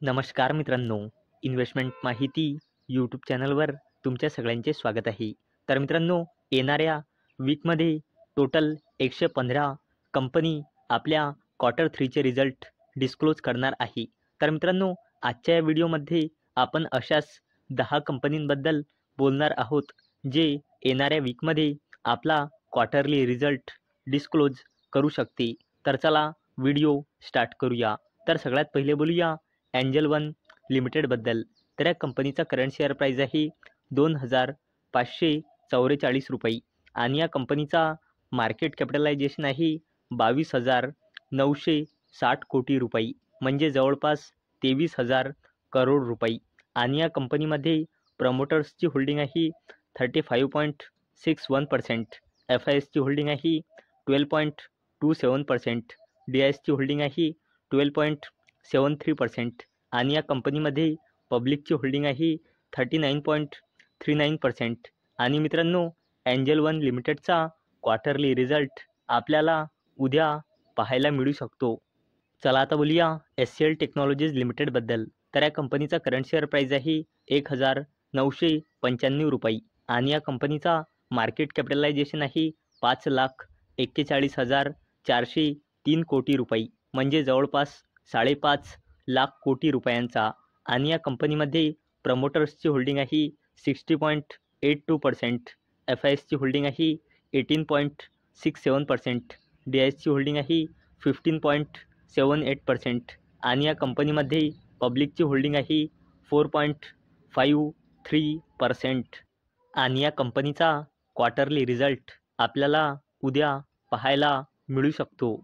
नमस्कार मित्रांनो, इन्व्हेस्टमेंट माहिती यूट्यूब चॅनलवर तुमच्या सगळ्यांचे स्वागत आहे. तर मित्रांनो, येणाऱ्या वीकमध्ये टोटल 115 कंपनी आपल्या क्वार्टर 3चे रिझल्ट डिस्क्लोज करणार आहे. तर मित्रांनो, आजच्या या व्हिडिओमध्ये आपण अशाच 10 कंपनींबद्दल बोलणार आहोत, जे येणाऱ्या वीकमध्ये आपला क्वार्टरली रिझल्ट डिस्क्लोज करू शकते. तर चला व्हिडिओ स्टार्ट करूया. तर सगळ्यात पहिले बोलूया एंजल वन लिमिटेडबद्दल. तर या कंपनीचा करंट शेअर प्राईज आहे 2,544 रुपये आणि या कंपनीचा मार्केट कॅपिटलायझेशन आहे 22,960 कोटी रुपये, म्हणजे जवळपास 23,000 करोड रुपये. आणि या कंपनीमध्ये प्रमोटर्सची होल्डिंग आहे 35.61%, एफ आय एसची होल्डिंग आहे 12.27%, डी आय एसची होल्डिंग आहे 12.73% आणि या कंपनीमध्ये पब्लिकची होल्डिंग आहे 39.39%. आणि मित्रांनो, एंजल वन लिमिटेडचा क्वार्टरली रिझल्ट आपल्याला उद्या पाहायला मिळू शकतो. चला आता बोलूया SCL टेक्नॉलॉजीज लिमिटेडबद्दल. तर या कंपनीचा करंट शेअर प्राईज आहे 1,995 रुपये आणि या कंपनीचा मार्केट कॅपिटलायझेशन आहे 5,41,403 कोटी रुपये, म्हणजे जवळपास 5.5 लाख कोटी रुपयांचा. आणि या कंपनीमध्ये प्रमोटर्सची होल्डिंग आहे 60.82%, एफ आय एसची होल्डिंग आहे 18.67%, डी आय एसची होल्डिंग आहे 15.78% आणि या कंपनीमध्ये पब्लिकची होल्डिंग आहे 4.53%. आणि या कंपनीचा क्वार्टरली रिझल्ट आपल्याला उद्या पाहायला मिळू शकतो.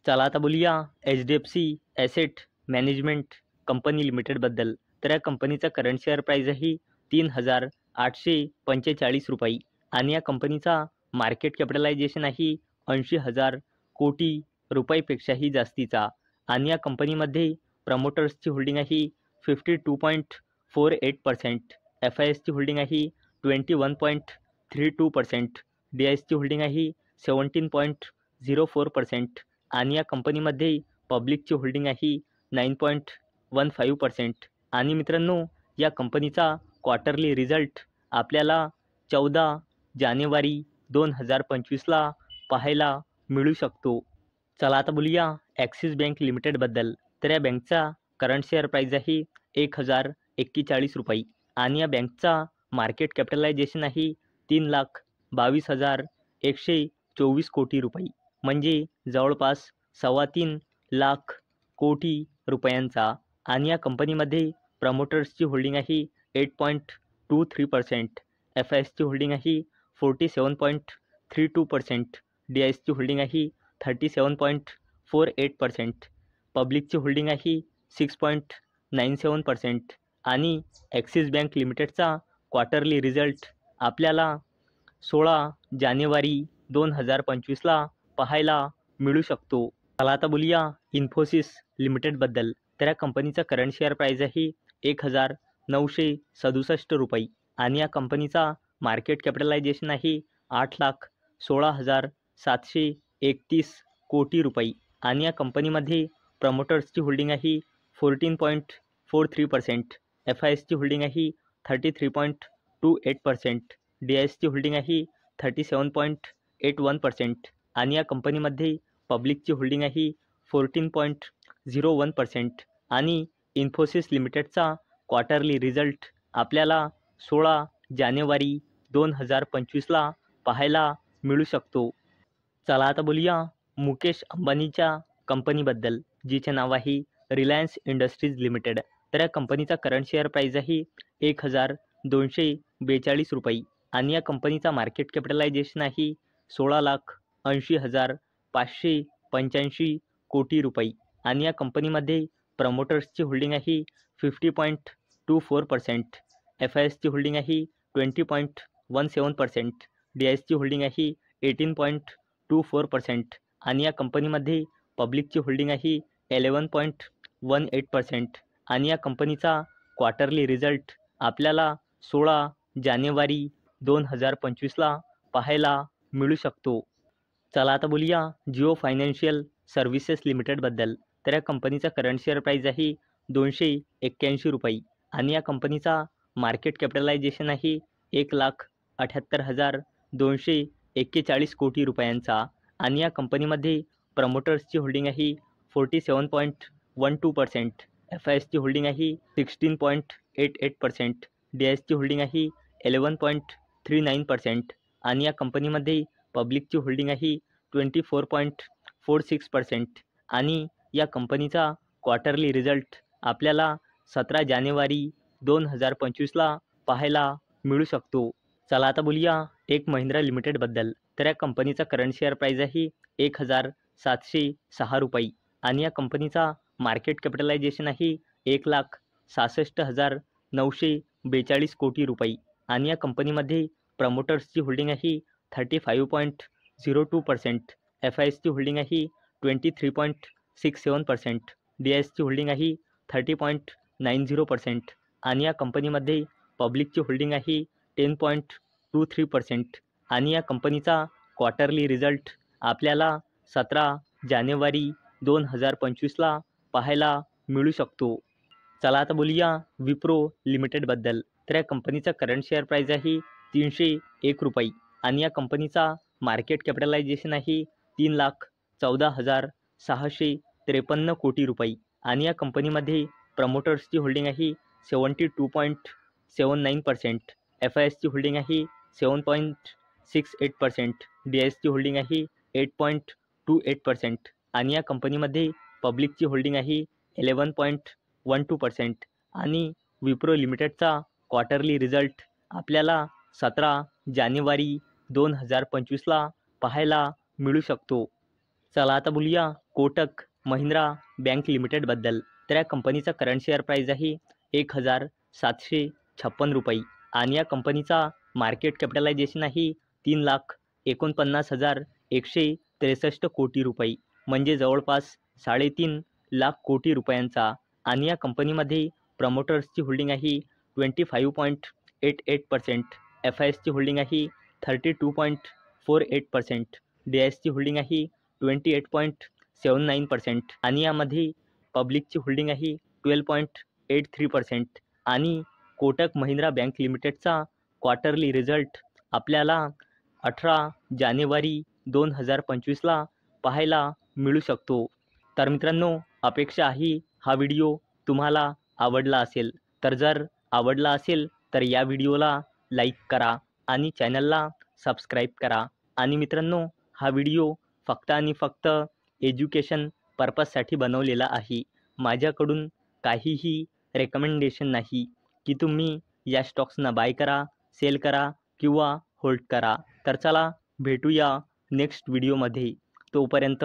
चला आता बोलूया HDFC ॲसेट मॅनेजमेंट कंपनी लिमिटेडबद्दल. तर या कंपनीचा करंट शेअर प्राईज आहे 3,845 रुपये आणि या कंपनीचा मार्केट कॅपिटलायझेशन आहे 80,000 कोटी रुपयेपेक्षाही जास्तीचा. आणि या कंपनीमध्ये प्रमोटर्सची होल्डिंग आहे 52.48%, एफ आय एसची होल्डिंग आहे 21.32%, डी आय एसची होल्डिंग आहे 17.04% आणि या कंपनीमध्ये पब्लिकची होल्डिंग आहे 9.15%. आणि मित्रांनो, या कंपनीचा क्वार्टरली रिझल्ट आपल्याला 14 जानेवारी 2025ला पाहायला मिळू शकतो. चला आता बोलूया ॲक्सिस बँक लिमिटेडबद्दल. तर या बँकचा करंट शेअर प्राईज आहे 1,041 रुपये आणि या बँकचा मार्केट कॅपिटलायझेशन आहे 3,22,124 कोटी रुपये, म्हणजे जवळपास 3.25 लाख कोटी रुपयांचा. आणि या कंपनीमध्ये प्रमोटर्सची होल्डिंग आहे 8.23%, एफ आय एसची होल्डिंग आहे 47.32%, डी आय एसची होल्डिंग आहे 37.48%, पब्लिकची होल्डिंग आहे 6.97%. आणि ॲक्सिस बँक लिमिटेडचा क्वार्टरली रिझल्ट आपल्याला 16 जानेवारी 2025ला पाहायला मिळू शकतो. चला आता बोलूया इन्फोसिस लिमिटेडबद्दल. तर या कंपनीचा करंट शेअर प्राईज आहे 1,967 रुपये आणि या कंपनीचा मार्केट कॅपिटलायझेशन आहे 8,16,731 कोटी रुपये आणि या कंपनीमध्ये प्रमोटर्सची होल्डिंग आहे 14.43%, एफ आय एसची होल्डिंग आहे 33.28%, डी आय एसची होल्डिंग आहे 37.81% आणि या कंपनीमध्ये पब्लिकची होल्डिंग आहे 14.01%. आणि इन्फोसिस लिमिटेडचा क्वार्टरली रिझल्ट आपल्याला 16 जानेवारी 2025ला पाहायला मिळू शकतो. चला आता बोलूया मुकेश अंबानीच्या कंपनीबद्दल, जिचे नाव आहे रिलायन्स इंडस्ट्रीज लिमिटेड. तर या कंपनीचा करंट शेअर प्राईज आहे 1,242 रुपये आणि या कंपनीचा मार्केट कॅपिटलायझेशन आहे 16,80,585 कोटी रुपये आणि या कंपनीमध्ये प्रमोटर्सची होल्डिंग आहे 50.24%, एफ आय एसची होल्डिंग आहे 20.17%, डी आय एसची होल्डिंग आहे 18.24% आणि या कंपनीमध्ये पब्लिकची होल्डिंग आहे 11.18% आणि या कंपनीचा क्वार्टरली रिझल्ट आपल्याला 16 जानेवारी 2025ला पाहायला मिळू शकतो. चला आता बोलूया जिओ फायनान्शियल सर्व्हिसेस लिमिटेडबद्दल. तर या कंपनीचा करंट शेअर प्राईज आहे ₹281 आणि या कंपनीचा मार्केट कॅपिटलायझेशन आहे 1,78,241 कोटी रुपयांचा आणि या कंपनीमध्ये प्रमोटर्सची होल्डिंग आहे 47.12%, FISची होल्डिंग आहे 16.88%, DISची होल्डिंग आहे 11.39% आणि या कंपनीमध्ये पब्लिकची होल्डिंग आहे 24.46% आणि या कंपनीचा क्वार्टरली रिझल्ट आपल्याला 17 जानेवारी 2025ला पाहायला मिळू शकतो. चला आता बोलूया टेक महिंद्रा लिमिटेडबद्दल. तर या कंपनीचा करंट शेअर प्राईज आहे 1,706 रुपये आणि या कंपनीचा मार्केट कॅपिटलायझेशन आहे 1,66,942 कोटी रुपये आणि या कंपनीमध्ये प्रमोटर्सची होल्डिंग आहे 35.02%, FISची होल्डिंग आहे 23.67%, DISची होल्डिंग आहे 30.90% आणि या कंपनीमध्ये पब्लिकची होल्डिंग आहे 10.23% आणि या कंपनीचा क्वार्टरली रिझल्ट आपल्याला 17 जानेवारी 2025ला पाहायला मिळू शकतो. चला आता बोलूया विप्रो लिमिटेडबद्दल. तर या कंपनीचा करंट शेअर प्राईज आहे 301 रुपये आणि या कंपनीचा मार्केट कॅपिटलायझेशन आहे 3,14,653 कोटी रुपये आणि या कंपनीमध्ये प्रमोटर्सची होल्डिंग आहे 72.79%, FISची होल्डिंग आहे 7.68%, DISची होल्डिंग आहे 8.28% आणि या कंपनीमध्ये पब्लिकची होल्डिंग आहे 11.12% आणि विप्रो लिमिटेडचा क्वार्टरली रिझल्ट आपल्याला 17 जानेवारी 2025ला पाहायला मिळू शकतो. चला आता बोलूया कोटक महिंद्रा बँक लिमिटेडबद्दल. तर या कंपनीचा करंट शेअर प्राईज आहे 1,756 रुपये आणि या कंपनीचा मार्केट कॅपिटलायझेशन आहे 3,49,163 कोटी रुपये म्हणजे जवळपास 3.5 लाख कोटी रुपयांचा आणि या कंपनीमध्ये प्रमोटर्सची होल्डिंग आहे 25.88%, FISची होल्डिंग आहे 32.48%, DISची होल्डिंग आहे 28.79% आणि यामध्ये पब्लिकची होल्डिंग आहे 12.83% आणि कोटक महिंद्रा बँक लिमिटेडचा क्वार्टरली रिझल्ट आपल्याला 18 जानेवारी 2025ला पाहायला मिळू शकतो. तर मित्रांनो, अपेक्षा आहे हा व्हिडिओ तुम्हाला आवडला असेल. तर जर आवडला असेल तर या व्हिडिओला लाईक करा आणि चॅनलला सबस्क्राईब करा आणि मित्रांनो, हा व्हिडिओ फक्त आणि फक्त एज्युकेशन पर्पजसाठी बनवलेला आहे. माझ्याकडून काहीही रेकमेंडेशन नाही की तुम्ही या स्टॉक्सना बाय करा, सेल करा किंवा होल्ड करा. तर चला भेटूया नेक्स्ट व्हिडिओमध्ये. तोपर्यंत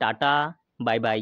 टाटा, बाय बाय.